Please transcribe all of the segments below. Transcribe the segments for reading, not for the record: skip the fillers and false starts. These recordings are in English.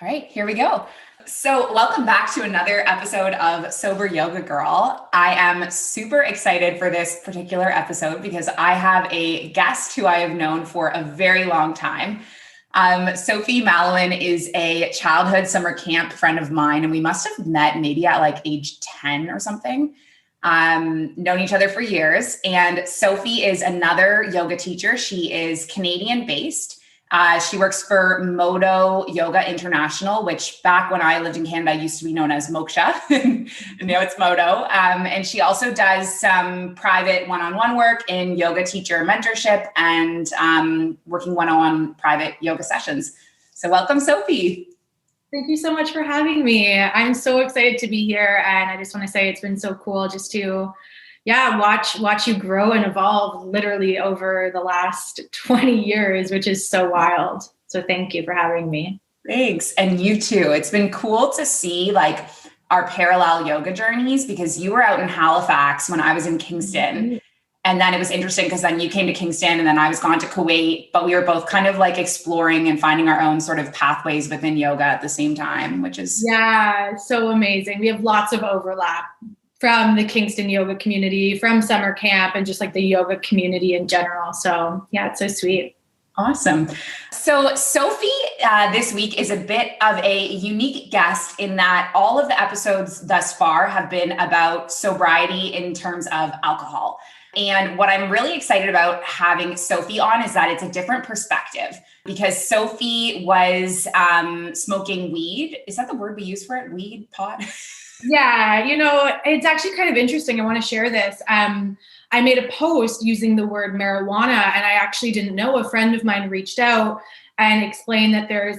All right, here we go. So, welcome back to another episode of Sober Yoga Girl. I am super excited for this particular episode because I have a guest who I have known for a very long time. Sophie Malouin is a childhood summer camp friend of mine, and we must have met maybe at like age 10 or something. Known each other for years. And Sophie is another yoga teacher. She is Canadian based. She works for Modo Yoga International, which back when I lived in Canada used to be known as Moksha. Now it's Modo. And she also does some private one-on-one work in yoga teacher mentorship and working one-on-one private yoga sessions. So welcome, Sophie. Thank you so much for having me. I'm so excited to be here. And I just want to say it's been so cool just to watch you grow and evolve literally over the last 20 years, which is so wild. So thank you for having me. Thanks. And you too. It's been cool to see like our parallel yoga journeys because you were out in Halifax when I was in Kingston. Mm-hmm. And then it was interesting because then you came to Kingston and then I was gone to Kuwait, but we were both kind of like exploring and finding our own sort of pathways within yoga at the same time, which is so amazing. We have lots of overlap from the Kingston yoga community, from summer camp, and just like the yoga community in general. So yeah, it's so sweet. Awesome. So Sophie this week is a bit of a unique guest in that all of the episodes thus far have been about sobriety in terms of alcohol. And what I'm really excited about having Sophie on is that it's a different perspective because Sophie was smoking weed. Is that the word we use for it? Weed, pot? Yeah, it's actually kind of interesting. I want to share this. I made a post using the word marijuana, and I actually didn't know. A friend of mine reached out and explained that there's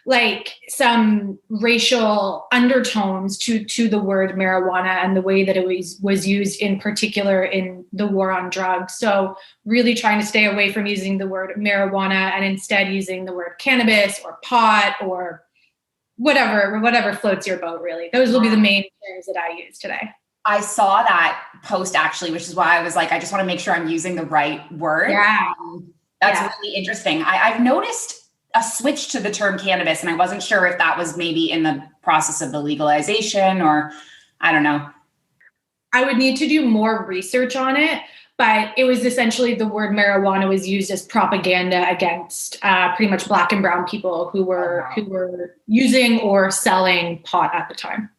like some racial undertones to the word marijuana and the way that it was used in particular in the war on drugs. So really trying to stay away from using the word marijuana and instead using the word cannabis or pot or whatever floats your boat, really. Those will be the main terms that I use today. I saw that post actually, which is why I was like, I just want to make sure I'm using the right word. Yeah. That's really interesting. I've noticed a switch to the term cannabis, and I wasn't sure if that was maybe in the process of the legalization or I don't know. I would need to do more research on it, but it was essentially the word marijuana was used as propaganda against pretty much Black and brown people who were using or selling pot at the time.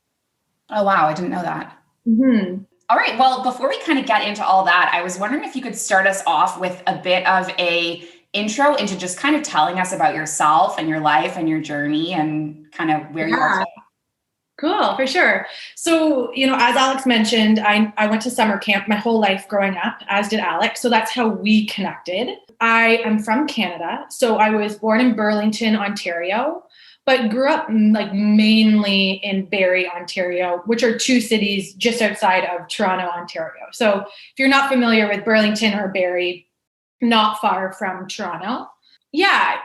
Oh, wow. I didn't know that. Mm-hmm. All right. Well, before we kind of get into all that, I was wondering if you could start us off with a bit of a intro into just kind of telling us about yourself and your life and your journey and kind of where you are today. Cool, for sure. So, as Alex mentioned, I went to summer camp my whole life growing up, as did Alex. So that's how we connected. I am from Canada. So I was born in Burlington, Ontario, but grew up like mainly in Barrie, Ontario, which are two cities just outside of Toronto, Ontario. So if you're not familiar with Burlington or Barrie, not far from Toronto. Yeah.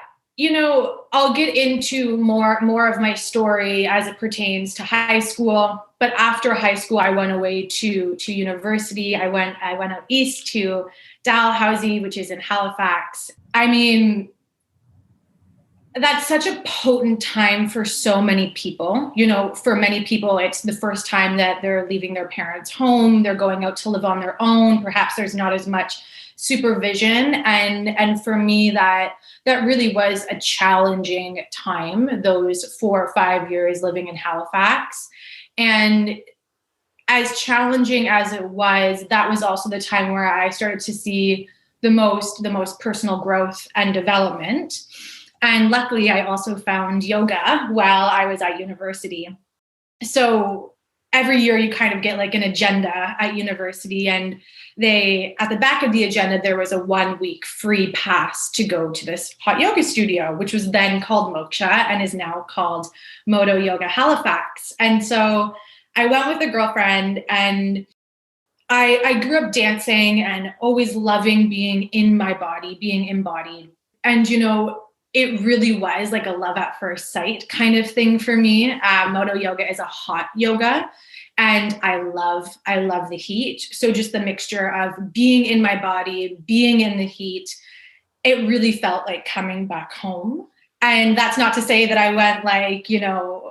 I'll get into more of my story as it pertains to high school. But after high school, I went away to university. I went out east to Dalhousie, which is in Halifax. I mean, that's such a potent time for so many people. For many people, it's the first time that they're leaving their parents' home. They're going out to live on their own. Perhaps there's not as much supervision. And for me, that really was a challenging time, those 4 or 5 years living in Halifax. And as challenging as it was, that was also the time where I started to see the most personal growth and development. And luckily, I also found yoga while I was at university. So every year you kind of get like an agenda at university, and at the back of the agenda, there was a 1 week free pass to go to this hot yoga studio, which was then called Moksha and is now called Modo Yoga Halifax. And so I went with a girlfriend, and I grew up dancing and always loving being in my body, being embodied. And, it really was like a love at first sight kind of thing for me. Modo yoga is a hot yoga, and I love the heat. So just the mixture of being in my body, being in the heat, it really felt like coming back home. And that's not to say that I went like,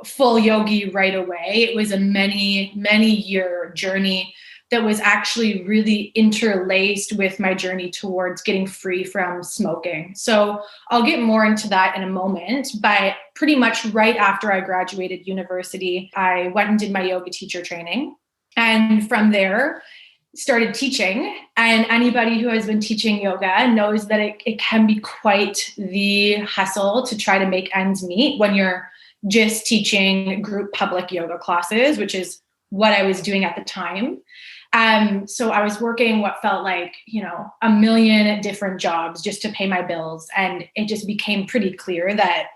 full yogi right away. It was a many year journey that was actually really interlaced with my journey towards getting free from smoking. So I'll get more into that in a moment, but pretty much right after I graduated university, I went and did my yoga teacher training. And from there, started teaching. And anybody who has been teaching yoga knows that it can be quite the hustle to try to make ends meet when you're just teaching group public yoga classes, which is what I was doing at the time. So I was working what felt like, a million different jobs just to pay my bills. And it just became pretty clear that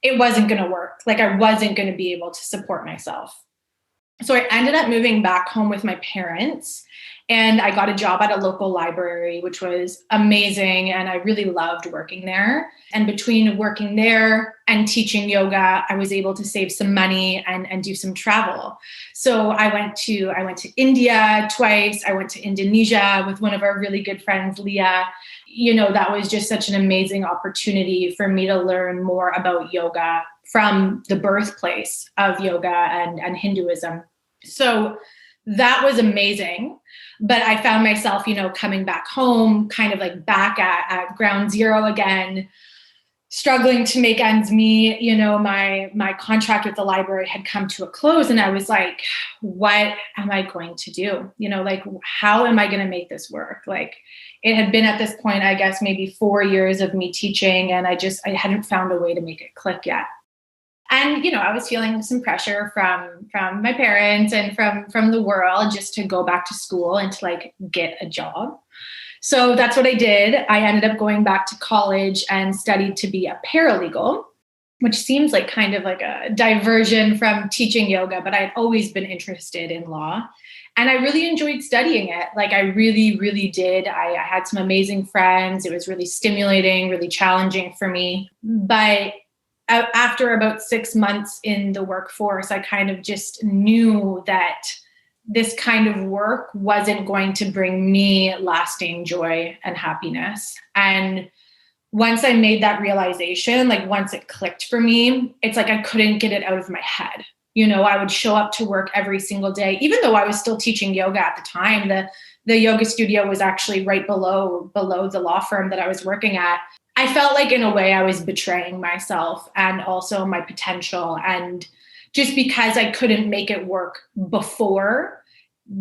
it wasn't going to work. Like I wasn't going to be able to support myself. So I ended up moving back home with my parents, and I got a job at a local library, which was amazing. And I really loved working there. And between working there and teaching yoga, I was able to save some money and do some travel. So I went to India twice. I went to Indonesia with one of our really good friends, Leah. That was just such an amazing opportunity for me to learn more about yoga from the birthplace of yoga and Hinduism. So that was amazing. But I found myself, coming back home, kind of like back at ground zero again, struggling to make ends meet. My contract with the library had come to a close, and I was like, what am I going to do? How am I going to make this work? Like, it had been at this point, I guess, maybe 4 years of me teaching, and I hadn't found a way to make it click yet. And, I was feeling some pressure from my parents and from the world just to go back to school and to like get a job. So that's what I did. I ended up going back to college and studied to be a paralegal, which seems like kind of like a diversion from teaching yoga, but I'd always been interested in law. And I really enjoyed studying it. Like I really, really did. I had some amazing friends. It was really stimulating, really challenging for me. But after about 6 months in the workforce, I kind of just knew that this kind of work wasn't going to bring me lasting joy and happiness. And once I made that realization, like once it clicked for me, it's like I couldn't get it out of my head. I would show up to work every single day, even though I was still teaching yoga at the time. The yoga studio was actually right below the law firm that I was working at. I felt like in a way I was betraying myself and also my potential. And just because I couldn't make it work before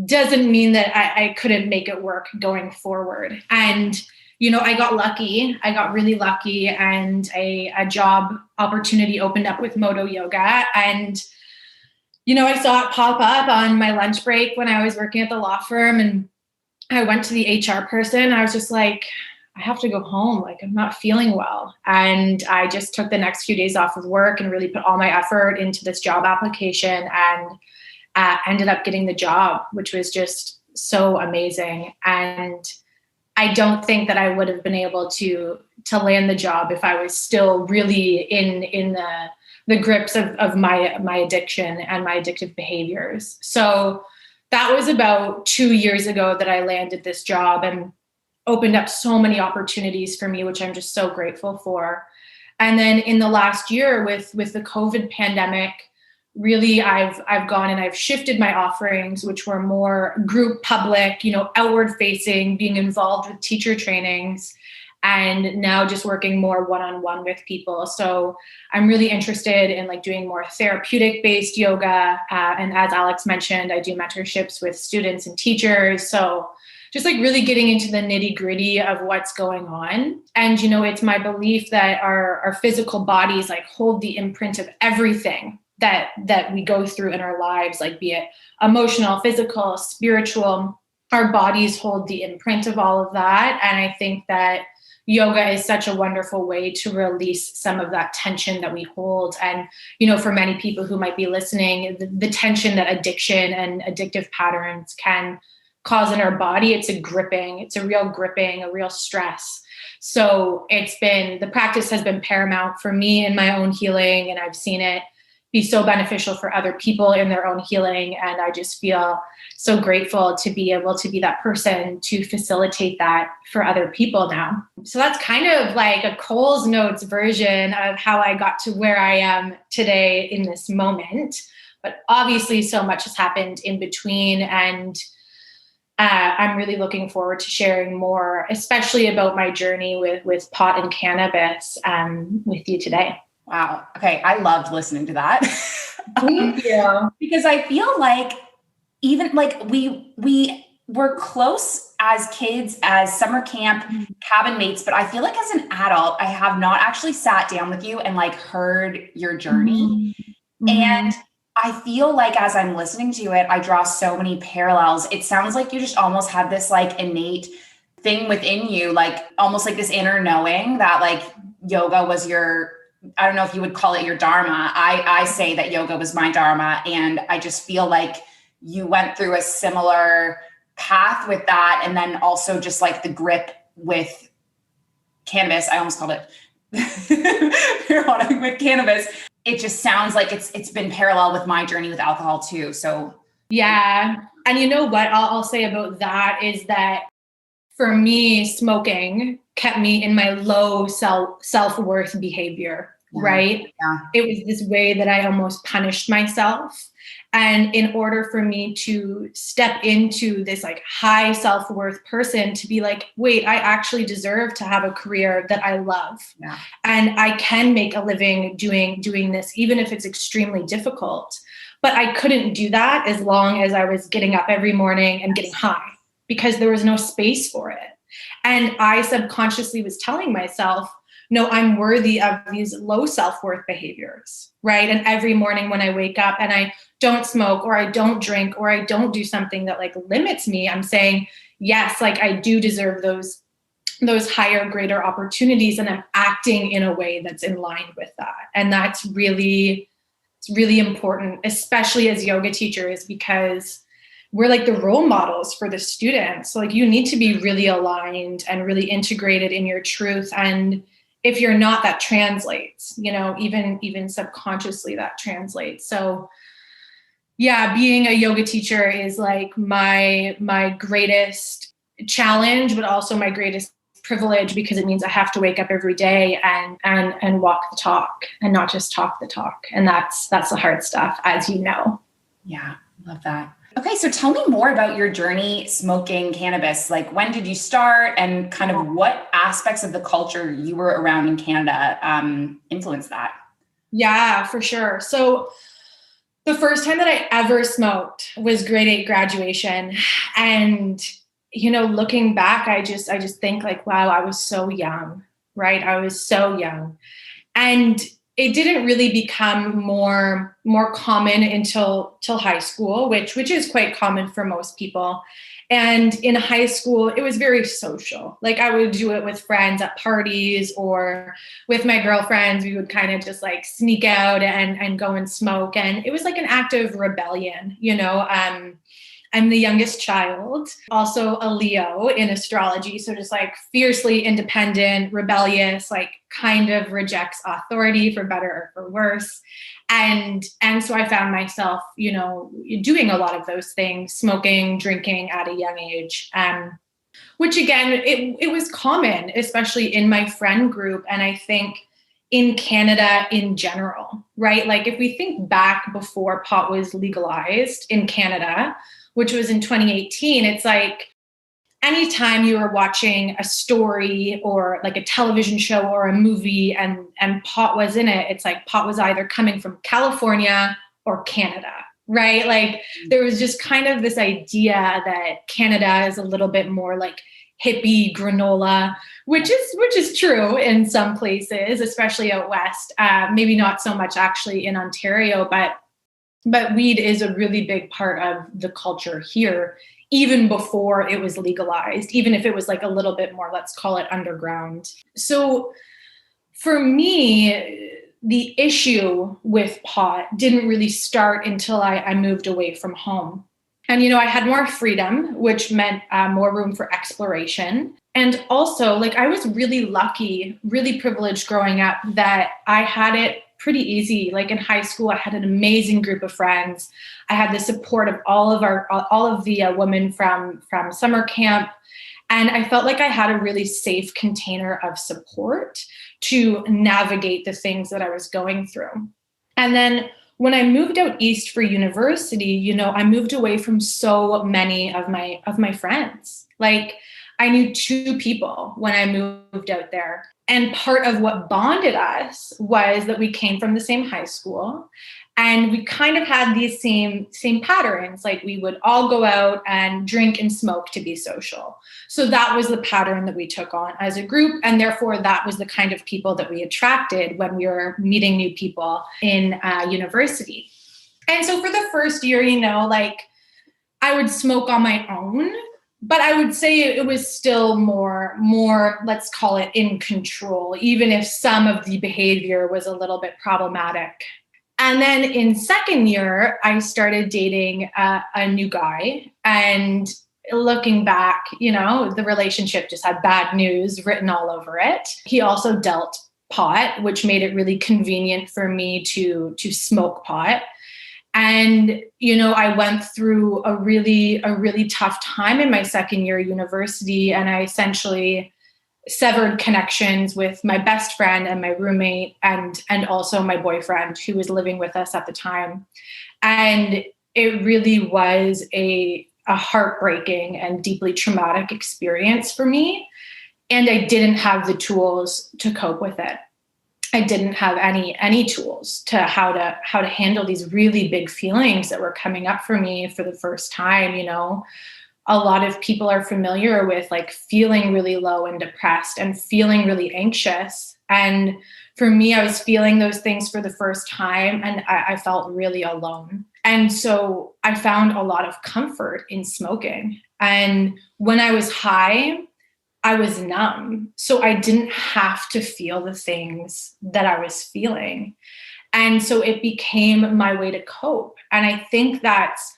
doesn't mean that I couldn't make it work going forward. And, I got lucky. I got really lucky, and a job opportunity opened up with Moto Yoga. And, I saw it pop up on my lunch break when I was working at the law firm, and I went to the HR person. I was just like, I have to go home. Like, I'm not feeling well. And I just took the next few days off of work and really put all my effort into this job application, and ended up getting the job, which was just so amazing. And I don't think that I would have been able to land the job if I was still really in the grips of my addiction and my addictive behaviors. So that was about 2 years ago that I landed this job, and opened up so many opportunities for me, which I'm just so grateful for. And then in the last year with the COVID pandemic, really I've gone and I've shifted my offerings, which were more group public, outward facing, being involved with teacher trainings, and now just working more one-on-one with people. So I'm really interested in like doing more therapeutic based yoga. And as Alex mentioned, I do mentorships with students and teachers. So just like really getting into the nitty gritty of what's going on. And, it's my belief that our physical bodies like hold the imprint of everything that we go through in our lives, like be it emotional, physical, spiritual. Our bodies hold the imprint of all of that. And I think that yoga is such a wonderful way to release some of that tension that we hold. And, for many people who might be listening, the tension that addiction and addictive patterns can cause in our body, it's a real gripping, a real stress. So the practice has been paramount for me in my own healing. And I've seen it, be so beneficial for other people in their own healing. And I just feel so grateful to be able to be that person to facilitate that for other people now. So that's kind of like a Coles Notes version of how I got to where I am today in this moment. But obviously so much has happened in between, and I'm really looking forward to sharing more, especially about my journey with pot and cannabis with you today. Wow. Okay. I loved listening to that. Thank you. Because I feel like even like we were close as kids, as summer camp cabin mates, but I feel like as an adult, I have not actually sat down with you and like heard your journey. Mm-hmm. And I feel like as I'm listening to it, I draw so many parallels. It sounds like you just almost had this like innate thing within you, like almost like this inner knowing that like yoga was your, I don't know if you would call it your dharma. I say that yoga was my dharma. And I just feel like you went through a similar path with that. And then also just like the grip with cannabis. I almost called it marijuana with cannabis. It just sounds like it's been parallel with my journey with alcohol too. So yeah. And you know what I'll say about that is that for me, smoking kept me in my low self-worth behavior, right? Yeah. It was this way that I almost punished myself. And in order for me to step into this like high self-worth person to be like, wait, I actually deserve to have a career that I love. Yeah. And I can make a living doing this, even if it's extremely difficult. But I couldn't do that as long as I was getting up every morning and getting high, because there was no space for it. And I subconsciously was telling myself, no, I'm worthy of these low self-worth behaviors, right? And every morning when I wake up and I don't smoke or I don't drink or I don't do something that like limits me, I'm saying, yes, like I do deserve those higher, greater opportunities. And I'm acting in a way that's in line with that. And that's really, it's really important, especially as yoga teachers, because we're like the role models for the students. So like you need to be really aligned and really integrated in your truth. And if you're not, that translates, you know, even subconsciously that translates. So yeah, being a yoga teacher is like my greatest challenge, but also my greatest privilege, because it means I have to wake up every day and walk the talk and not just talk the talk. And that's the hard stuff, as you know. Yeah, love that. Okay, so tell me more about your journey smoking cannabis. Like, when did you start, and kind of what aspects of the culture you were around in Canada influenced that? Yeah, for sure. So the first time that I ever smoked was grade 8 graduation. And, you know, looking back, I just think like, wow, I was so young, right? I was so young. And it didn't really become more common until high school, which is quite common for most people. And in high school, it was very social. Like I would do it with friends at parties or with my girlfriends. We would kind of just like sneak out and go and smoke. And it was like an act of rebellion, you know. I'm the youngest child, also a Leo in astrology. So just like fiercely independent, rebellious, like kind of rejects authority for better or for worse. And so I found myself, you know, doing a lot of those things, smoking, drinking at a young age, which again, it was common, especially in my friend group. And I think in Canada in general, right? Like if we think back before pot was legalized in Canada, which was in 2018, it's like anytime you were watching a story or like a television show or a movie and pot was in it, it's like pot was either coming from California or Canada, right? Like there was just kind of this idea that Canada is a little bit more like hippie granola, which is true in some places, especially out west. Maybe not so much actually in Ontario, but weed is a really big part of the culture here, even before it was legalized, even if it was like a little bit more, let's call it underground. So for me, the issue with pot didn't really start until I moved away from home. And, you know, I had more freedom, which meant more room for exploration. And also, like, I was really lucky, really privileged growing up that I had it pretty easy. Like in high school, I had an amazing group of friends. I had the support of all of the women from summer camp. And I felt like I had a really safe container of support to navigate the things that I was going through. And then when I moved out east for university, I moved away from so many of my friends. Like I knew 2 people when I moved out there. And part of what bonded us was that we came from the same high school and we kind of had these same patterns. Like we would all go out and drink and smoke to be social. So that was the pattern that we took on as a group. And therefore that was the kind of people that we attracted when we were meeting new people in university. And so for the first year, like I would smoke on my own, but I would say it was still more, let's call it in control, even if some of the behavior was a little bit problematic. And then in second year, I started dating a new guy. And looking back, the relationship just had bad news written all over it. He also dealt pot, which made it really convenient for me to smoke pot. And, I went through a really tough time in my second year university, and I essentially severed connections with my best friend and my roommate and also my boyfriend who was living with us at the time. And it really was a heartbreaking and deeply traumatic experience for me. And I didn't have the tools to cope with it. I didn't have any tools to how to handle these really big feelings that were coming up for me for the first time. A lot of people are familiar with like feeling really low and depressed and feeling really anxious. And for me, I was feeling those things for the first time and I felt really alone. And so I found a lot of comfort in smoking. And when I was high, I was numb. So I didn't have to feel the things that I was feeling. And so it became my way to cope. And I think that's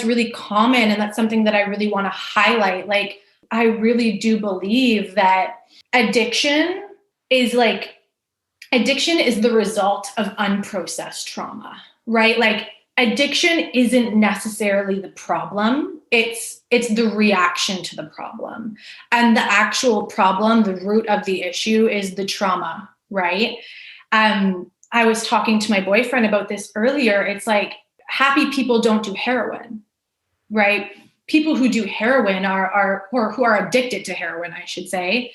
really common. And that's something that I really want to highlight. Like, I really do believe that addiction is the result of unprocessed trauma, right? Like addiction isn't necessarily the problem. It's the reaction to the problem. And the actual problem, the root of the issue is the trauma, right? I was talking to my boyfriend about this earlier. It's like happy people don't do heroin, right? People who do heroin or who are addicted to heroin, I should say,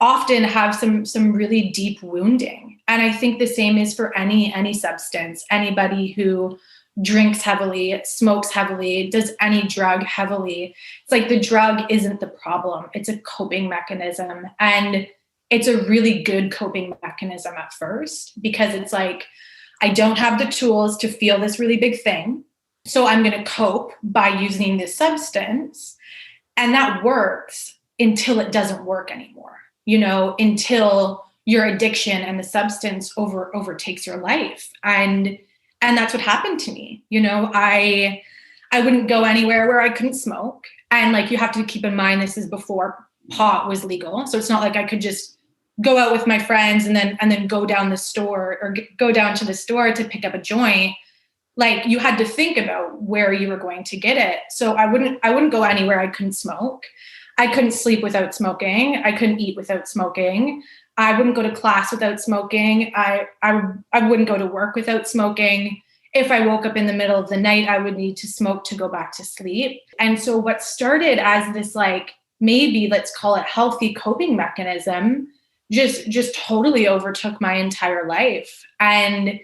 often have some really deep wounding. And I think the same is for any substance. Anybody who drinks heavily, smokes heavily, does any drug heavily. It's like the drug isn't the problem. It's a coping mechanism. And it's a really good coping mechanism at first because it's like, I don't have the tools to feel this really big thing. So I'm going to cope by using this substance. And that works until it doesn't work anymore, until your addiction and the substance overtakes your life. And that's what happened to me. I wouldn't go anywhere where I couldn't smoke. And like, you have to keep in mind, this is before pot was legal. So it's not like I could just go out with my friends and then go down the store or go down to the store to pick up a joint. Like you had to think about where you were going to get it. So I wouldn't go anywhere I couldn't smoke. I couldn't sleep without smoking. I couldn't eat without smoking. I wouldn't go to class without smoking. I wouldn't go to work without smoking. If I woke up in the middle of the night, I would need to smoke to go back to sleep. And so what started as this, like, maybe let's call it healthy coping mechanism, just totally overtook my entire life. And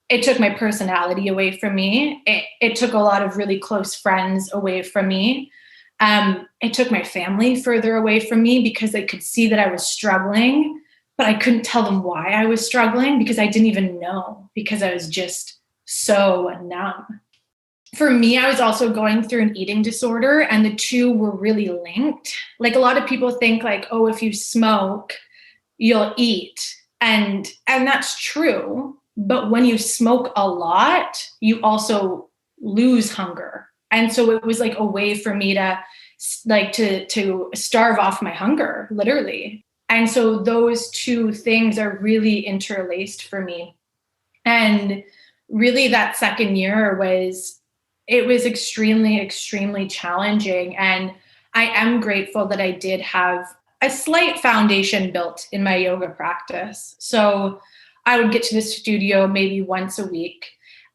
it took my personality away from me. It took a lot of really close friends away from me. It took my family further away from me because they could see that I was struggling, but I couldn't tell them why I was struggling because I didn't even know, because I was just so numb. For me, I was also going through an eating disorder, and the two were really linked. Like, a lot of people think like, oh, if you smoke, you'll eat. And that's true. But when you smoke a lot, you also lose hunger. And so it was like a way for me to starve off my hunger, literally. And so those two things are really interlaced for me. And really that second year was extremely, extremely challenging. And I am grateful that I did have a slight foundation built in my yoga practice. So I would get to the studio maybe once a week.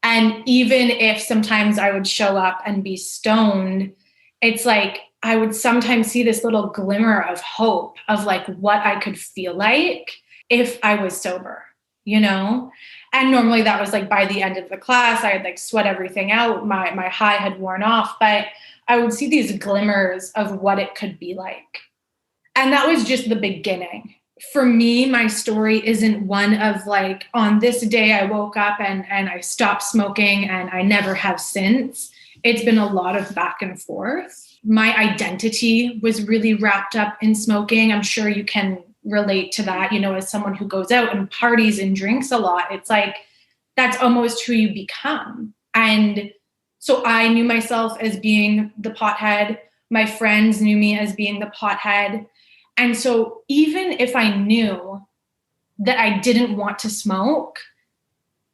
And even if sometimes I would show up and be stoned, it's like I would sometimes see this little glimmer of hope of like what I could feel like if I was sober, you know? And normally that was like by the end of the class, I had like sweat everything out. My high had worn off, but I would see these glimmers of what it could be like. And that was just the beginning. For me, my story isn't one of like, on this day I woke up and I stopped smoking and I never have since. It's been a lot of back and forth. My identity was really wrapped up in smoking. I'm sure you can relate to that, you know, as someone who goes out and parties and drinks a lot. It's like, that's almost who you become. And so I knew myself as being the pothead. My friends knew me as being the pothead. And so even if I knew that I didn't want to smoke,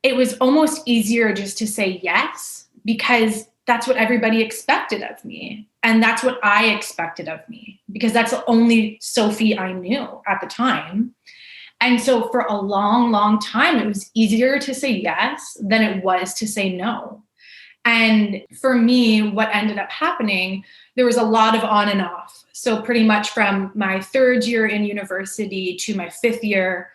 it was almost easier just to say yes, because that's what everybody expected of me. And that's what I expected of me, because that's the only Sophie I knew at the time. And so for a long, long time, it was easier to say yes than it was to say no. And for me, what ended up happening, there was a lot of on and off. So pretty much from my third year in university to my fifth year,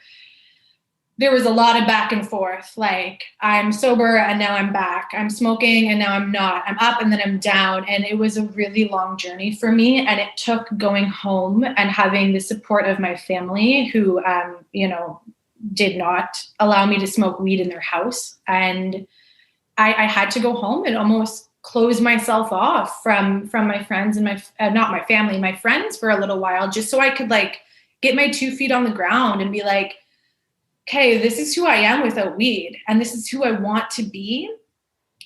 there was a lot of back and forth. Like, I'm sober and now I'm back. I'm smoking and now I'm not. I'm up and then I'm down. And it was a really long journey for me. And it took going home and having the support of my family who, did not allow me to smoke weed in their house. And I had to go home and almost close myself off from my friends and not my family, my friends for a little while, just so I could like get my 2 feet on the ground and be like, okay, this is who I am without weed, and this is who I want to be.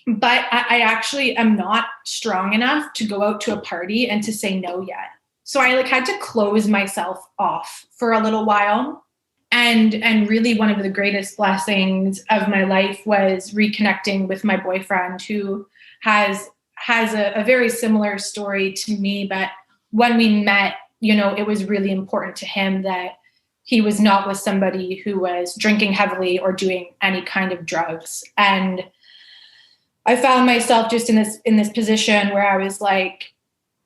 But I actually am not strong enough to go out to a party and to say no yet. So I like had to close myself off for a little while. And really one of the greatest blessings of my life was reconnecting with my boyfriend, who has a very similar story to me. But when we met, it was really important to him that he was not with somebody who was drinking heavily or doing any kind of drugs. And I found myself just in this position where I was like,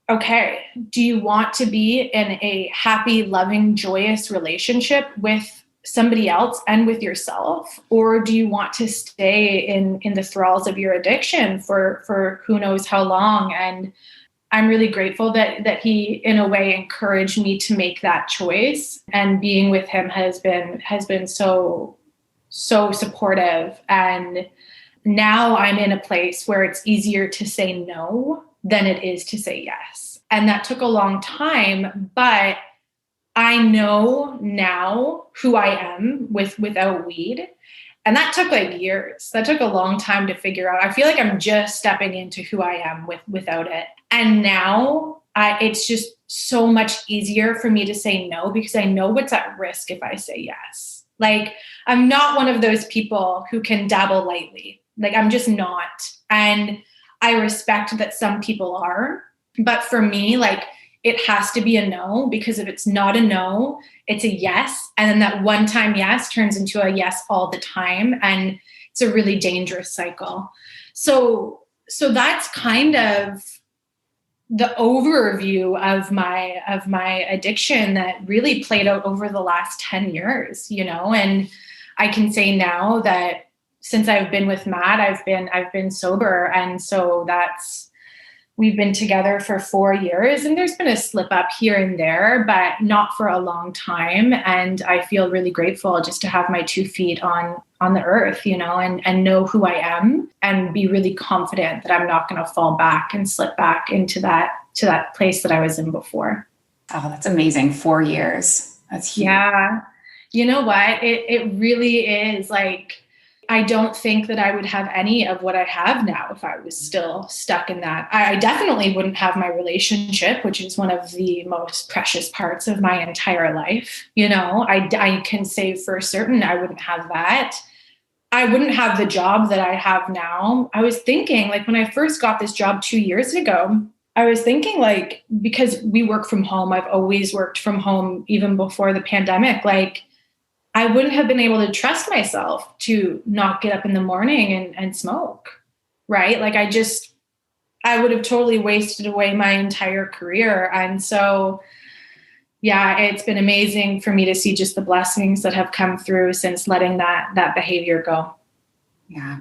okay, do you want to be in a happy, loving, joyous relationship with somebody else and with yourself? Or do you want to stay in the thralls of your addiction for who knows how long? And I'm really grateful that he, in a way, encouraged me to make that choice. And being with him has been so supportive. And now I'm in a place where it's easier to say no than it is to say yes. And that took a long time, but I know now who I am without weed. And that took like years. That took a long time to figure out. I feel like I'm just stepping into who I am without it. And now it's just so much easier for me to say no, because I know what's at risk if I say yes. Like, I'm not one of those people who can dabble lightly. Like, I'm just not. And I respect that some people are. But for me, like, it has to be a no, because if it's not a no, it's a yes. And then that one time yes turns into a yes all the time. And it's a really dangerous cycle. So that's kind of the overview of my addiction that really played out over the last 10 years, and I can say now that since I've been with Matt, I've been sober. And so we've been together for 4 years, and there's been a slip up here and there, but not for a long time. And I feel really grateful just to have my 2 feet on the earth, and know who I am, and be really confident that I'm not going to fall back and slip back into that place that I was in before. Oh, that's amazing. 4 years. That's huge. Yeah. You know what? It really is like, I don't think that I would have any of what I have now if I was still stuck in that. I definitely wouldn't have my relationship, which is one of the most precious parts of my entire life. I can say for certain I wouldn't have that. I wouldn't have the job that I have now. I was thinking, like, when I first got this job 2 years ago, I was thinking, like, because we work from home, I've always worked from home even before the pandemic, like, I wouldn't have been able to trust myself to not get up in the morning and smoke, right? Like, I would have totally wasted away my entire career. And so, yeah, it's been amazing for me to see just the blessings that have come through since letting that behavior go. Yeah.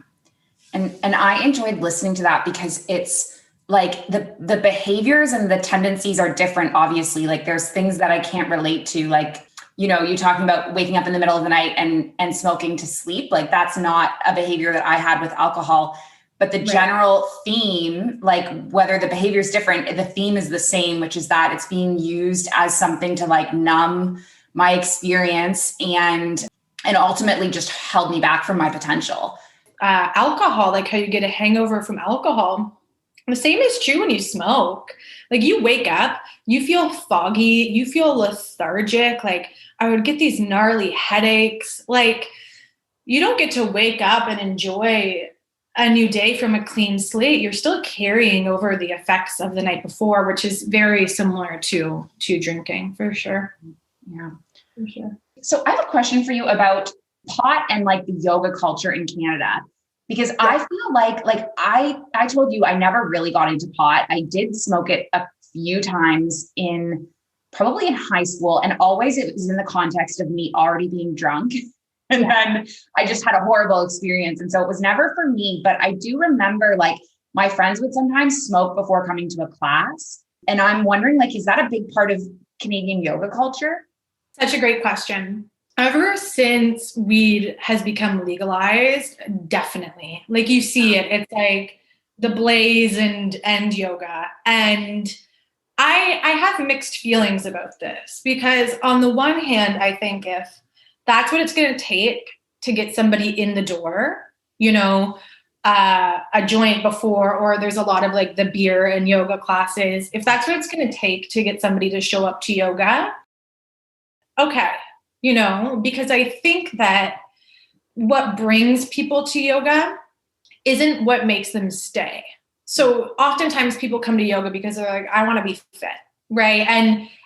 And I enjoyed listening to that because it's like the behaviors and the tendencies are different, obviously. Like there's things that I can't relate to, like, you talking about waking up in the middle of the night and smoking to sleep. Like that's not a behavior that I had with alcohol. But the general theme, like whether the behavior is different, the theme is the same, which is that it's being used as something to like numb my experience and ultimately just held me back from my potential. Alcohol, like how you get a hangover from alcohol, the same is true when you smoke. Like you wake up, you feel foggy, you feel lethargic. Like I would get these gnarly headaches. Like you don't get to wake up and enjoy a new day from a clean slate. You're still carrying over the effects of the night before, which is very similar to drinking, for sure. Yeah, for sure. So I have a question for you about pot and like the yoga culture in Canada, because I feel like I told you I never really got into pot. I did smoke it a few times probably in high school, and always it was in the context of me already being drunk. And then I just had a horrible experience. And so it was never for me, but I do remember like my friends would sometimes smoke before coming to a class. And I'm wondering, like, is that a big part of Canadian yoga culture? Such a great question. Ever since weed has become legalized, definitely. Like you see it, it's like the blaze and yoga. And I have mixed feelings about this because on the one hand, I think if that's what it's going to take to get somebody in the door, a joint before, or there's a lot of like the beer and yoga classes. If that's what it's going to take to get somebody to show up to yoga, okay, because I think that what brings people to yoga isn't what makes them stay. So oftentimes people come to yoga because they're like, I want to be fit, right?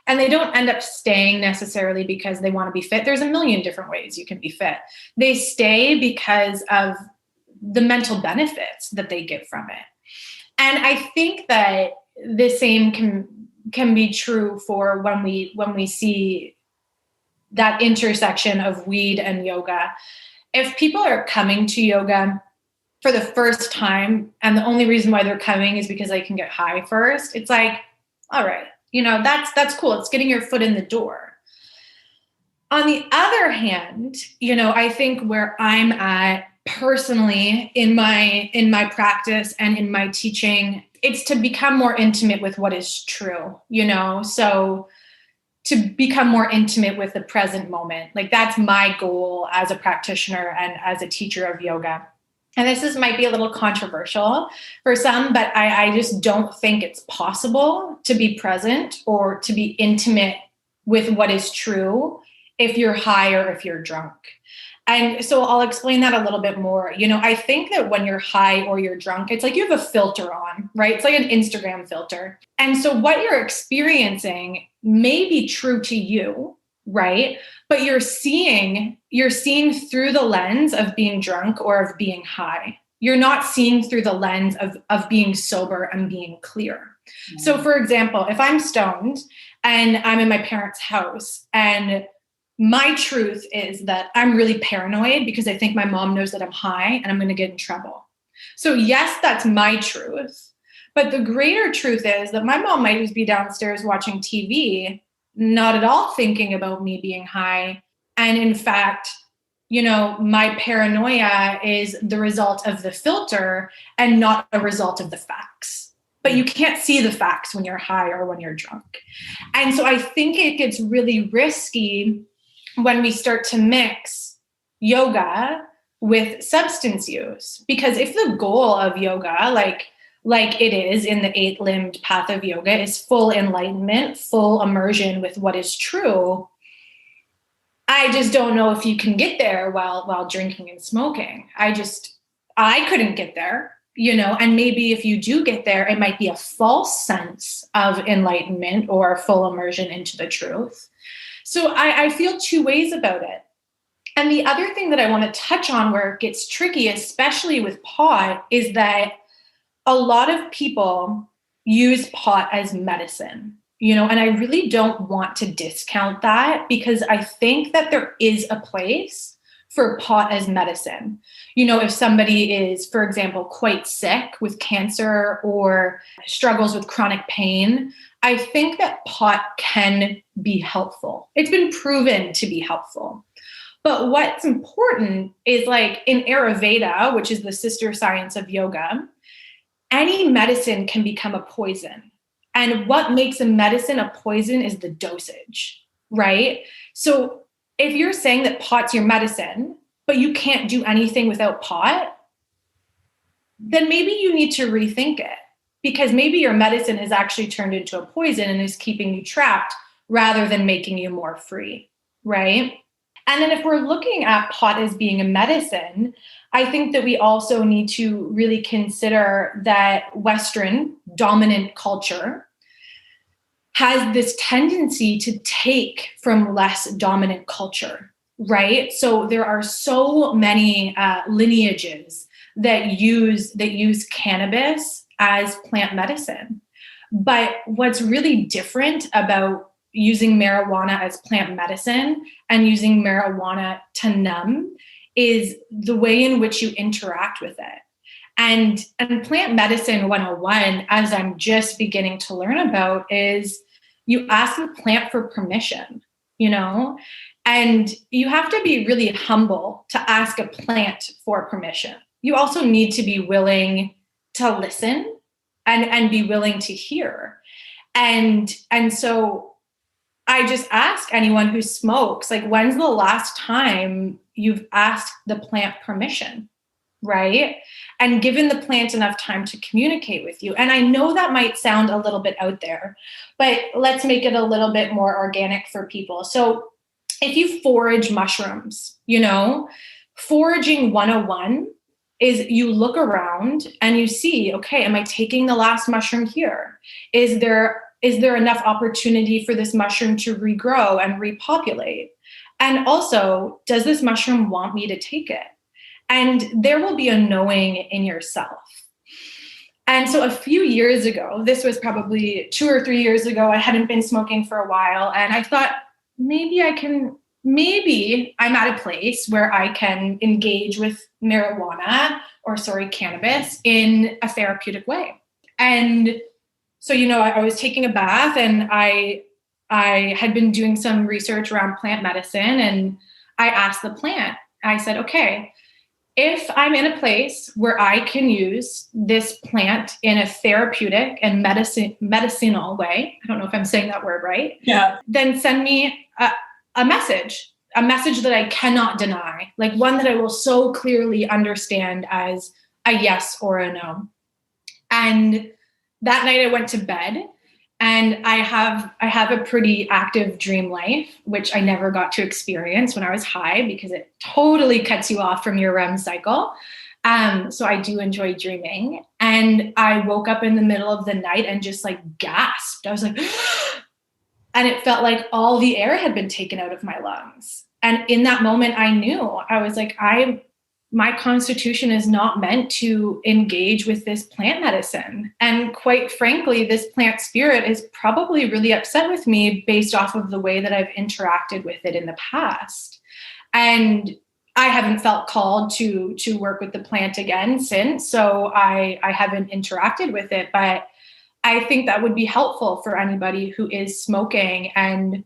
And they don't end up staying necessarily because they want to be fit. There's a million different ways you can be fit. They stay because of the mental benefits that they get from it. And I think that the same can be true for when we see that intersection of weed and yoga. If people are coming to yoga for the first time and the only reason why they're coming is because they can get high first, it's like, all right, that's cool. It's getting your foot in the door. On the other hand, I think where I'm at personally in my practice and in my teaching, it's to become more intimate with what is true, so to become more intimate with the present moment. Like that's my goal as a practitioner and as a teacher of yoga. And might be a little controversial for some, but I just don't think it's possible to be present or to be intimate with what is true if you're high or if you're drunk. And so I'll explain that a little bit more. I think that when you're high or you're drunk, it's like you have a filter on, right? It's like an Instagram filter. And so what you're experiencing may be true to you, right? But you're seeing through the lens of being drunk or of being high. You're not seeing through the lens of being sober and being clear. Mm-hmm. So for example, if I'm stoned and I'm in my parents' house and my truth is that I'm really paranoid because I think my mom knows that I'm high and I'm going to get in trouble. So yes, that's my truth. But the greater truth is that my mom might just be downstairs watching TV, not at all thinking about me being high. And in fact, my paranoia is the result of the filter and not a result of the facts. But you can't see the facts when you're high or when you're drunk. And so I think it gets really risky when we start to mix yoga with substance use. Because if the goal of yoga, like it is in the 8-limbed path of yoga, is full enlightenment, full immersion with what is true, I just don't know if you can get there while drinking and smoking. I couldn't get there, and maybe if you do get there, it might be a false sense of enlightenment or full immersion into the truth. So I feel two ways about it. And the other thing that I want to touch on where it gets tricky, especially with pot, is that a lot of people use pot as medicine, and I really don't want to discount that, because I think that there is a place for pot as medicine. If somebody is, for example, quite sick with cancer or struggles with chronic pain, I think that pot can be helpful. It's been proven to be helpful. But what's important is, like, in Ayurveda, which is the sister science of yoga, any medicine can become a poison. And what makes a medicine a poison is the dosage, right? So if you're saying that pot's your medicine, but you can't do anything without pot, then maybe you need to rethink it, because maybe your medicine has actually turned into a poison and is keeping you trapped rather than making you more free, right? And then if we're looking at pot as being a medicine, I think that we also need to really consider that Western dominant culture has this tendency to take from less dominant culture, right? So there are so many lineages that use cannabis as plant medicine. But what's really different about using marijuana as plant medicine and using marijuana to numb is the way in which you interact with it. And plant medicine 101, as I'm just beginning to learn about, is you ask the plant for permission, and you have to be really humble to ask a plant for permission. You also need to be willing to listen and be willing to hear. And so I just ask anyone who smokes, like, when's the last time you've asked the plant permission, right? And given the plant enough time to communicate with you. And I know that might sound a little bit out there, but let's make it a little bit more organic for people. So if you forage mushrooms, foraging 101 is you look around and you see, okay, am I taking the last mushroom here? Is there enough opportunity for this mushroom to regrow and repopulate? And also, does this mushroom want me to take it? And there will be a knowing in yourself. And so a few years ago, this was probably 2 or 3 years ago, I hadn't been smoking for a while. And I thought, maybe I'm at a place where I can engage with cannabis in a therapeutic way. And so, I was taking a bath, and I had been doing some research around plant medicine, and I asked the plant, I said, okay, if I'm in a place where I can use this plant in a therapeutic and medicinal way, I don't know if I'm saying that word right. Yeah. Then send me a message that I cannot deny, like one that I will so clearly understand as a yes or a no. And that night I went to bed, and I have a pretty active dream life, which I never got to experience when I was high, because it totally cuts you off from your REM cycle. So I do enjoy dreaming. And I woke up in the middle of the night and just like gasped. I was like, and it felt like all the air had been taken out of my lungs. And in that moment, I knew, I was like, my constitution is not meant to engage with this plant medicine. And quite frankly, this plant spirit is probably really upset with me based off of the way that I've interacted with it in the past. And I haven't felt called to work with the plant again since, so I haven't interacted with it. But I think that would be helpful for anybody who is smoking and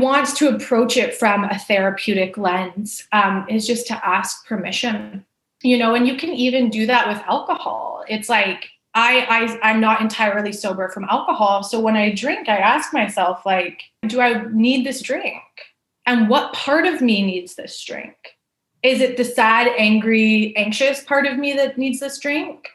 wants to approach it from a therapeutic lens, is just to ask permission, and you can even do that with alcohol. It's like, I'm not entirely sober from alcohol. So when I drink, I ask myself, like, do I need this drink? And what part of me needs this drink? Is it the sad, angry, anxious part of me that needs this drink?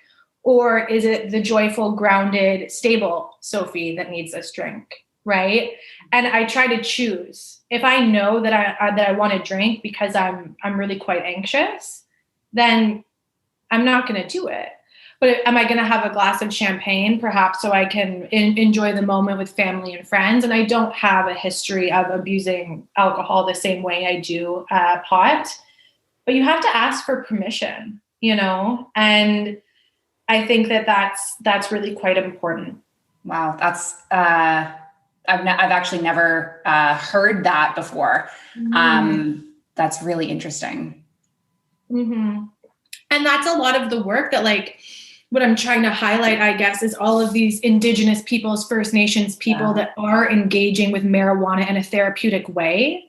Or is it the joyful, grounded, stable Sophie that needs this drink? right? And I try to choose. If I know that I want to drink because I'm really quite anxious, then I'm not going to do it. But am I going to have a glass of champagne, perhaps, so I can enjoy the moment with family and friends? And I don't have a history of abusing alcohol the same way I do pot. But you have to ask for permission, and I think that's really quite important. Wow, that's I've actually never heard that before. That's really interesting. Mm-hmm. And that's a lot of the work that, like, what I'm trying to highlight, I guess, is all of these Indigenous peoples, First Nations people that are engaging with marijuana in a therapeutic way.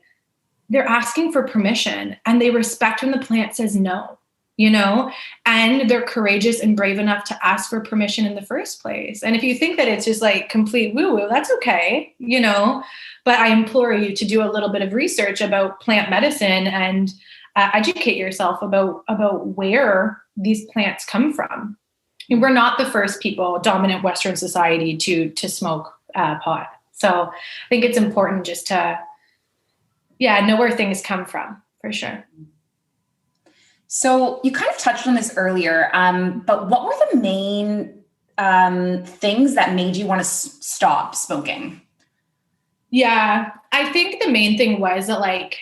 They're asking for permission, and they respect when the plant says no, and they're courageous and brave enough to ask for permission in the first place. And if you think that it's just like complete woo-woo, that's okay, but I implore you to do a little bit of research about plant medicine and educate yourself about where these plants come from. And we're not the first people, dominant Western society, to smoke pot. So I think it's important just to, know where things come from, for sure. So you kind of touched on this earlier, but what were the main things that made you want to stop smoking? Yeah, I think the main thing was that, like,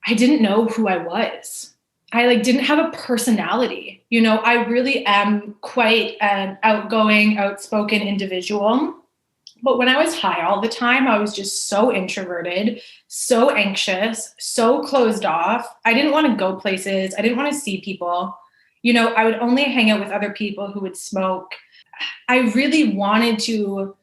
I didn't know who I was. I didn't have a personality. I really am quite an outgoing, outspoken individual. But when I was high all the time, I was just so introverted, so anxious, so closed off. I didn't want to go places. I didn't want to see people. I would only hang out with other people who would smoke. I really wanted to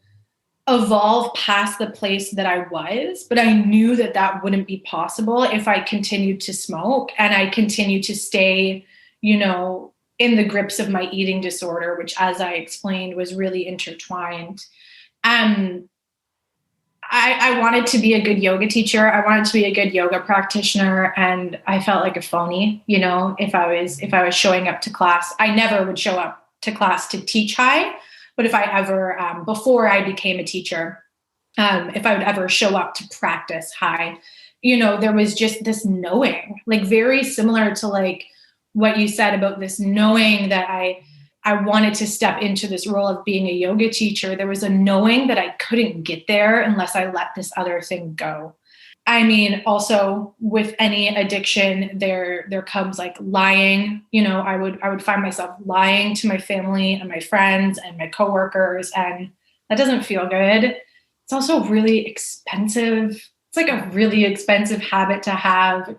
evolve past the place that I was, but I knew that wouldn't be possible if I continued to smoke and I continued to stay, in the grips of my eating disorder, which, as I explained, was really intertwined. I wanted to be a good yoga teacher. I wanted to be a good yoga practitioner, and I felt like a phony, if I was showing up to class. I never would show up to class to teach high, but if I ever, before I became a teacher, if I would ever show up to practice high, there was just this knowing, very similar to what you said about this knowing that I wanted to step into this role of being a yoga teacher. There was a knowing that I couldn't get there unless I let this other thing go. I mean, also with any addiction, there comes lying. I would find myself lying to my family and my friends and my coworkers, and that doesn't feel good. It's also really expensive. It's a really expensive habit to have,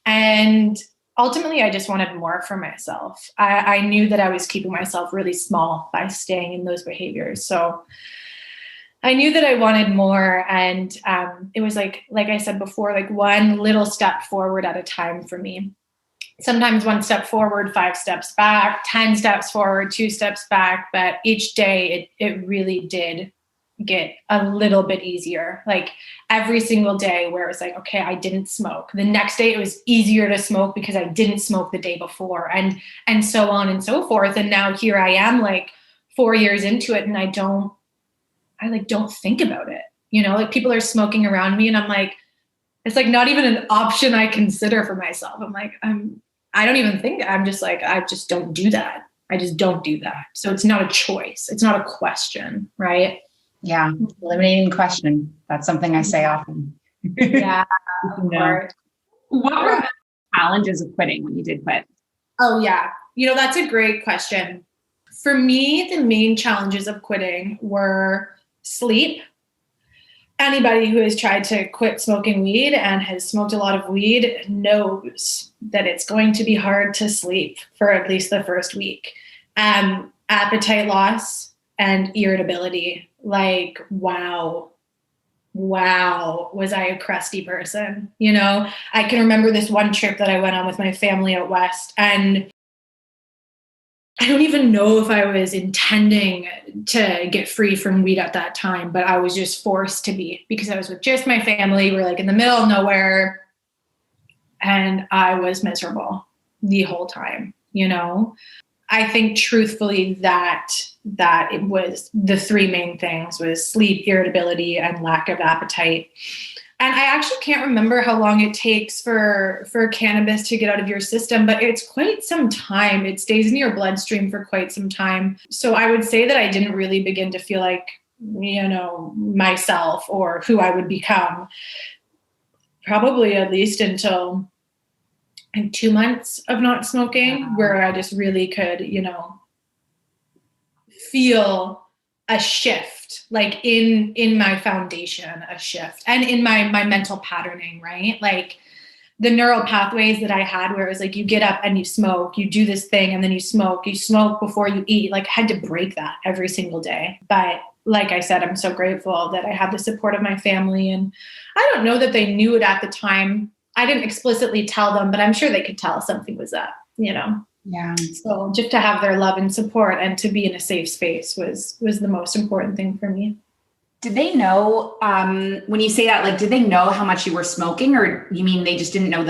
and ultimately, I just wanted more for myself. I knew that I was keeping myself really small by staying in those behaviors. So I knew that I wanted more. And it was like I said before, one little step forward at a time for me. Sometimes one step forward, 5 steps back, 10 steps forward, 2 steps back. But each day it really did get a little bit easier. Every single day where it was okay, I didn't smoke. The next day it was easier to smoke because I didn't smoke the day before, and so on and so forth. And now here I am 4 years into it, and I don't think about it. People are smoking around me, and I'm it's not even an option I consider for myself. I don't even think. I'm just I just don't do that. I just don't do that. So it's not a choice. It's not a question, right? Yeah. Eliminating question. That's something I say often. Yeah. Of course. What were the challenges of quitting when you did quit? Oh, yeah. That's a great question. For me, the main challenges of quitting were sleep. Anybody who has tried to quit smoking weed and has smoked a lot of weed knows that it's going to be hard to sleep for at least the first week. Appetite loss and irritability. Wow, was I a crusty person? I can remember this one trip that I went on with my family out west, and I don't even know if I was intending to get free from weed at that time, but I was just forced to be, because I was with just my family. We're in the middle of nowhere, and I was miserable the whole time, I think truthfully that it was the three main things was sleep, irritability, and lack of appetite. And I actually can't remember how long it takes for cannabis to get out of your system, but it's quite some time. It stays in your bloodstream for quite some time. So I would say that I didn't really begin to feel like, myself or who I would become, probably at least until 2 months of not smoking, where I just really could, feel a shift, like in my foundation, a shift, and in my mental patterning, right? Like the neural pathways that I had, where it was like you get up and you smoke, you do this thing, and then you smoke before you eat. Like I had to break that every single day. But like I said, I'm so grateful that I had the support of my family, and I don't know that they knew it at the time. I didn't explicitly tell them, but I'm sure they could tell something was up, Yeah. So just to have their love and support and to be in a safe space was the most important thing for me. Did they know, when you say that, like, did they know how much you were smoking, or you mean they just didn't know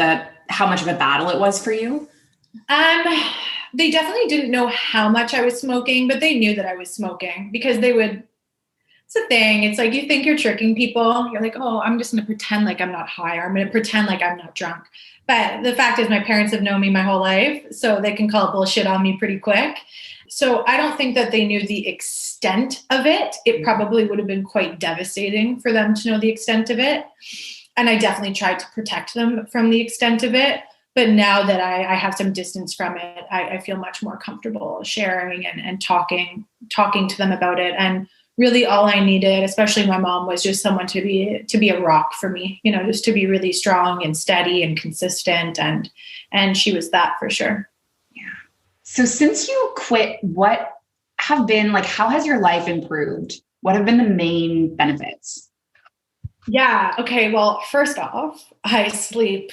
how much of a battle it was for you? They definitely didn't know how much I was smoking, but they knew that I was smoking because it's a thing. It's like, you think you're tricking people. You're like, oh, I'm just going to pretend like I'm not high, or I'm going to pretend like I'm not drunk. But the fact is my parents have known me my whole life, so they can call bullshit on me pretty quick. So I don't think that they knew the extent of it. It probably would have been quite devastating for them to know the extent of it. And I definitely tried to protect them from the extent of it. But now that I have some distance from it, I feel much more comfortable sharing and talking to them about it. And really all I needed, especially my mom, was just someone to be a rock for me, just to be really strong and steady and consistent. And she was that for sure. Yeah. So since you quit, how has your life improved? What have been the main benefits? Yeah. Okay. Well, first off, I sleep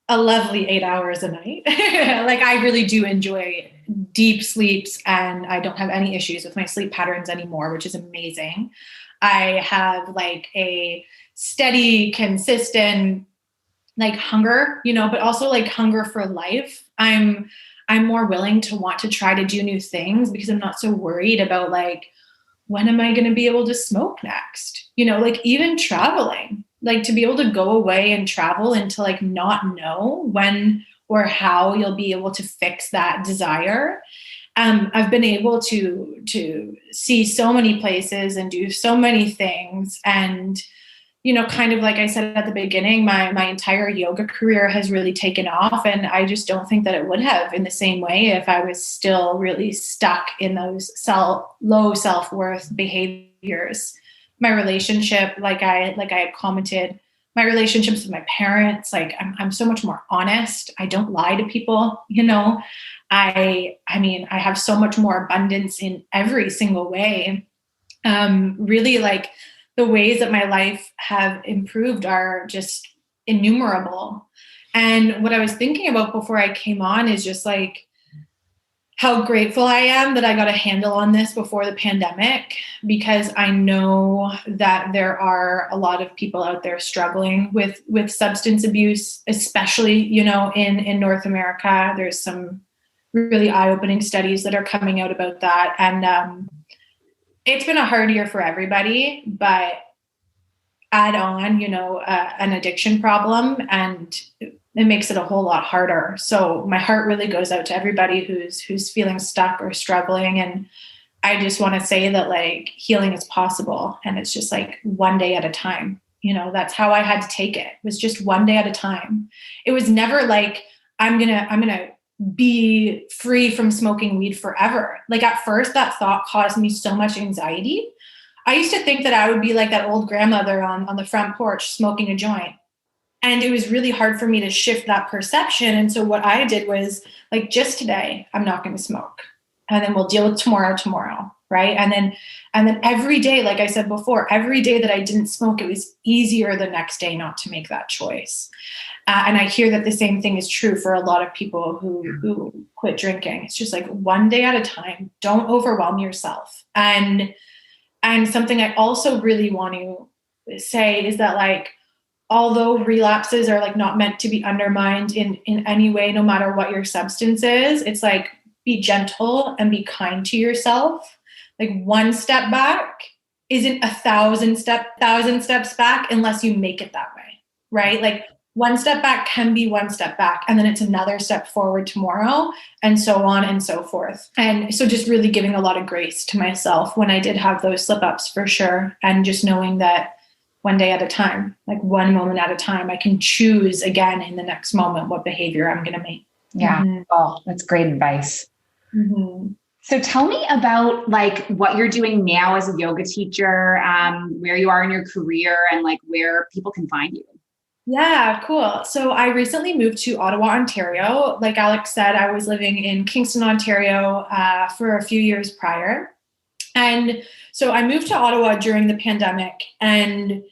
a lovely 8 hours a night. Like I really do enjoy deep sleeps, and I don't have any issues with my sleep patterns anymore, which is amazing. I have like a steady, consistent like hunger, but also like hunger for life. I'm more willing to want to try to do new things because I'm not so worried about like, when am I going to be able to smoke next? Like even traveling, like to be able to go away and travel and to like not know when or how you'll be able to fix that desire. I've been able to see so many places and do so many things. And, kind of like I said at the beginning, my entire yoga career has really taken off. And I just don't think that it would have in the same way if I was still really stuck in those low self-worth behaviors. My relationship, like I had commented, my relationships with my parents, like I'm so much more honest. I don't lie to people, I mean, I have so much more abundance in every single way. Really, like the ways that my life have improved are just innumerable. And what I was thinking about before I came on is just like how grateful I am that I got a handle on this before the pandemic, because I know that there are a lot of people out there struggling with substance abuse, especially, in North America. There's some really eye-opening studies that are coming out about that. And it's been a hard year for everybody, but add on, an addiction problem, and it makes it a whole lot harder. So my heart really goes out to everybody who's feeling stuck or struggling. And I just want to say that like healing is possible, and it's just like one day at a time. That's how I had to take it. It was just one day at a time. It was never like I'm gonna be free from smoking weed forever. Like at first that thought caused me so much anxiety. I used to think that I would be like that old grandmother on the front porch smoking a joint. And it was really hard for me to shift that perception. And so what I did was like, just today, I'm not going to smoke. And then we'll deal with tomorrow. Right. And then every day, like I said before, every day that I didn't smoke, it was easier the next day not to make that choice. And I hear that the same thing is true for a lot of people who quit drinking. It's just like one day at a time. Don't overwhelm yourself. And something I also really want to say is that like, although relapses are like not meant to be undermined in any way, no matter what your substance is, it's like be gentle and be kind to yourself. Like one step back isn't 1,000 steps back unless you make it that way, right? Like one step back can be one step back, and then it's another step forward tomorrow, and so on and so forth. And so just really giving a lot of grace to myself when I did have those slip ups, for sure. And just knowing that one day at a time, like one moment at a time, I can choose again in the next moment what behavior I'm going to make. Yeah. Mm-hmm. Oh, that's great advice. Mm-hmm. So tell me about like what you're doing now as a yoga teacher, where you are in your career, and like where people can find you. Yeah, cool. So I recently moved to Ottawa, Ontario. Like Alex said, I was living in Kingston, Ontario for a few years prior. And so I moved to Ottawa during the pandemic, and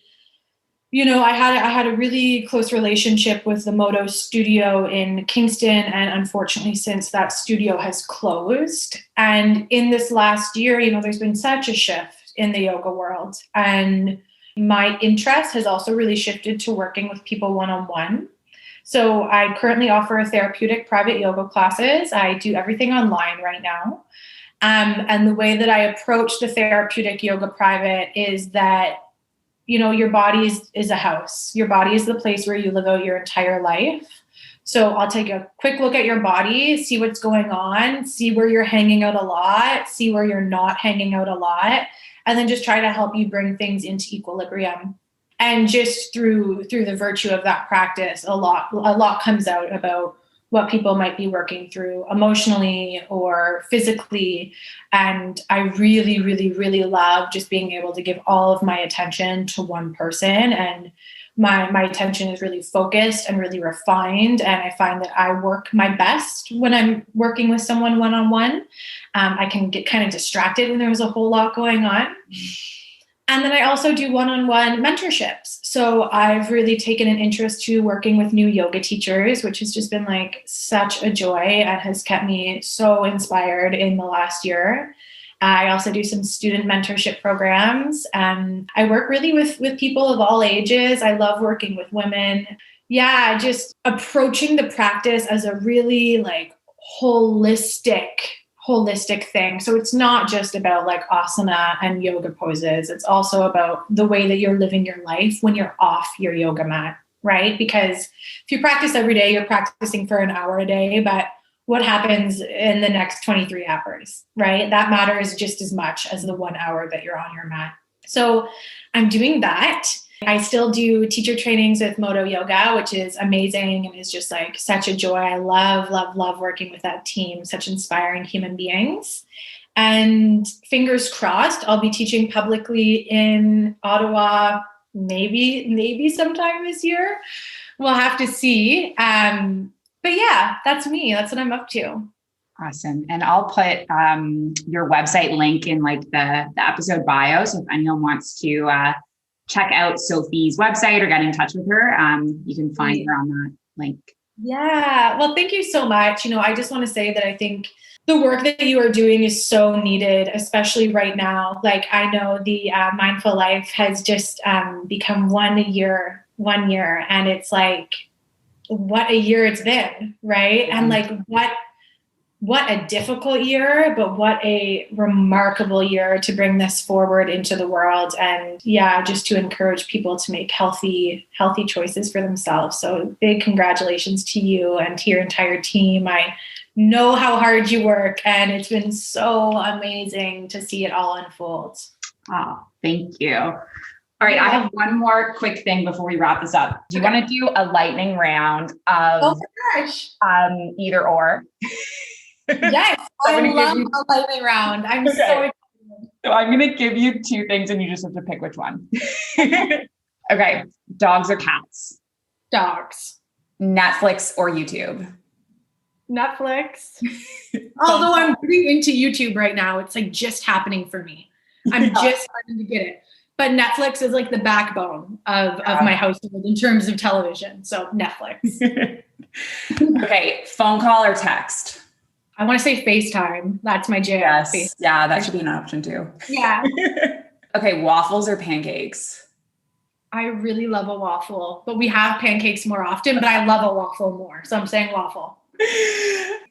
you know, I had a really close relationship with the Moto studio in Kingston, and unfortunately, since that studio has closed, and in this last year, you know, there's been such a shift in the yoga world, and my interest has also really shifted to working with people one-on-one. So I currently offer therapeutic private yoga classes. I do everything online right now. And the way that I approach the therapeutic yoga private is that, you know, your body is a house. Your body is the place where you live out your entire life. So I'll take a quick look at your body, see what's going on, see where you're hanging out a lot, see where you're not hanging out a lot, and then just try to help you bring things into equilibrium. And just through the virtue of that practice, a lot comes out about what people might be working through emotionally or physically. And I really, really, really love just being able to give all of my attention to one person. And my attention is really focused and really refined. And I find that I work my best when I'm working with someone one-on-one. I can get kind of distracted when there's a whole lot going on. And then I also do one-on-one mentorships. So I've really taken an interest to working with new yoga teachers, which has just been like such a joy and has kept me so inspired in the last year. I also do some student mentorship programs. I work really with people of all ages. I love working with women. Yeah, just approaching the practice as a really like holistic thing. So it's not just about like asana and yoga poses. It's also about the way that you're living your life when you're off your yoga mat, right? Because if you practice every day, you're practicing for an hour a day, but what happens in the next 23 hours, right? That matters just as much as the 1 hour that you're on your mat. So I'm doing that. I still do teacher trainings with Moto Yoga, which is amazing and is just like such a joy. I love working with that team, such inspiring human beings. And fingers crossed, I'll be teaching publicly in Ottawa, maybe sometime this year. We'll have to see. But yeah, that's me. That's what I'm up to. Awesome. And I'll put your website link in like the episode bio. So if anyone wants to check out Sophie's website or get in touch with her, you can find her on that link. Yeah. Well, thank you so much. You know, I just want to say that I think the work that you are doing is so needed, especially right now. Like I know the Mindful Life has just become 1 year, and it's like, what a year it's been, right? And like what a difficult year, but what a remarkable year to bring this forward into the world. And yeah, just to encourage people to make healthy choices for themselves. So big congratulations to you and to your entire team. I know how hard you work, and it's been so amazing to see it all unfold. Oh, thank you. All right, I have one more quick thing before we wrap this up. Do you want to do a lightning round of oh my gosh. Either or? Yes, I love a lightning round. I'm so excited. So I'm going to give you 2 things and you just have to pick which one. Okay, dogs or cats? Dogs. Netflix or YouTube? Netflix. Although I'm pretty into YouTube right now. It's like just happening for me. I'm just starting to get it. But Netflix is like the backbone of my household in terms of television. So Netflix. Okay, phone call or text? I want to say FaceTime. That's my jam. Yes. Yeah, that should be an option too. Yeah. Okay, waffles or pancakes? I really love a waffle, but we have pancakes more often, but I love a waffle more. So I'm saying waffle.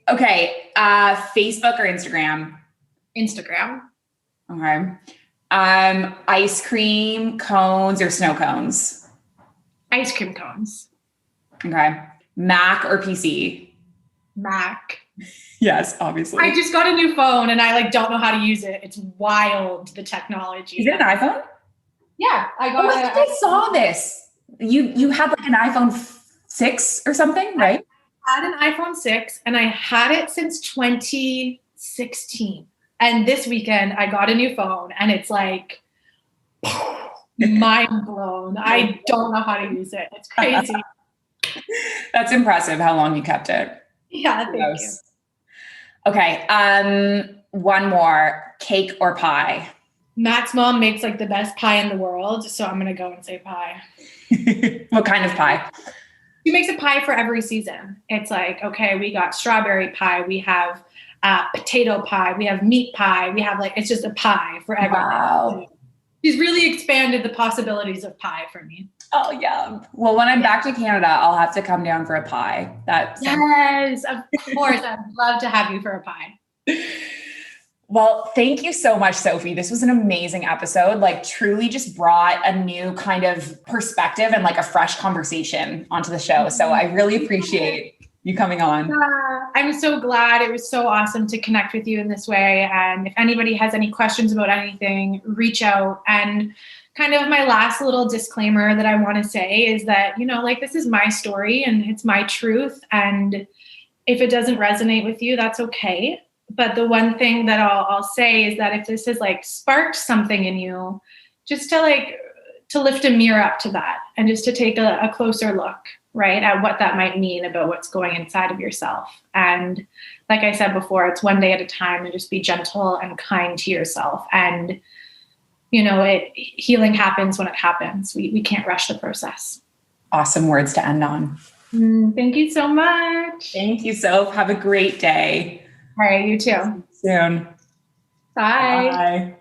Okay. Facebook or Instagram? Instagram. Okay. Ice cream cones or snow cones? Ice cream cones. Okay. Mac or PC? Mac. Yes, obviously. I just got a new phone and I like don't know how to use it. It's wild, the technology. Is it an iPhone? Yeah, I got I think I saw this. You had like an iPhone 6 or something, right? I had an iPhone 6 and I had it since 2016. And this weekend I got a new phone and it's like mind blown. I don't know how to use it. It's crazy. That's impressive how long you kept it. Yeah, thank you. Okay. One more. Cake or pie? Matt's mom makes like the best pie in the world, so I'm gonna go and say pie. What kind of pie? She makes a pie for every season. It's like, okay, we got strawberry pie, we have potato pie, we have meat pie, we have like, it's just a pie for everything. Wow. She's really expanded the possibilities of pie for me. Oh yeah. Well, when I'm back to Canada, I'll have to come down for a pie. Yes, of course. I'd love to have you for a pie. Well, thank you so much, Sophie. This was an amazing episode. Like truly just brought a new kind of perspective and like a fresh conversation onto the show. So I really appreciate you coming on. I'm so glad. It was so awesome to connect with you in this way. And if anybody has any questions about anything, reach out. And kind of my last little disclaimer that I want to say is that, you know, like this is my story and it's my truth. And if it doesn't resonate with you, that's okay. But the one thing that I'll say is that if this has like sparked something in you, just to lift a mirror up to that and just to take a closer look, right, at what that might mean about what's going inside of yourself. And like I said before, it's one day at a time, and just be gentle and kind to yourself. And, you know, healing happens when it happens. We can't rush the process. Awesome words to end on. Thank you so much. Thank you, Soph. Have a great day. All right, you too. See you soon. Bye. Bye.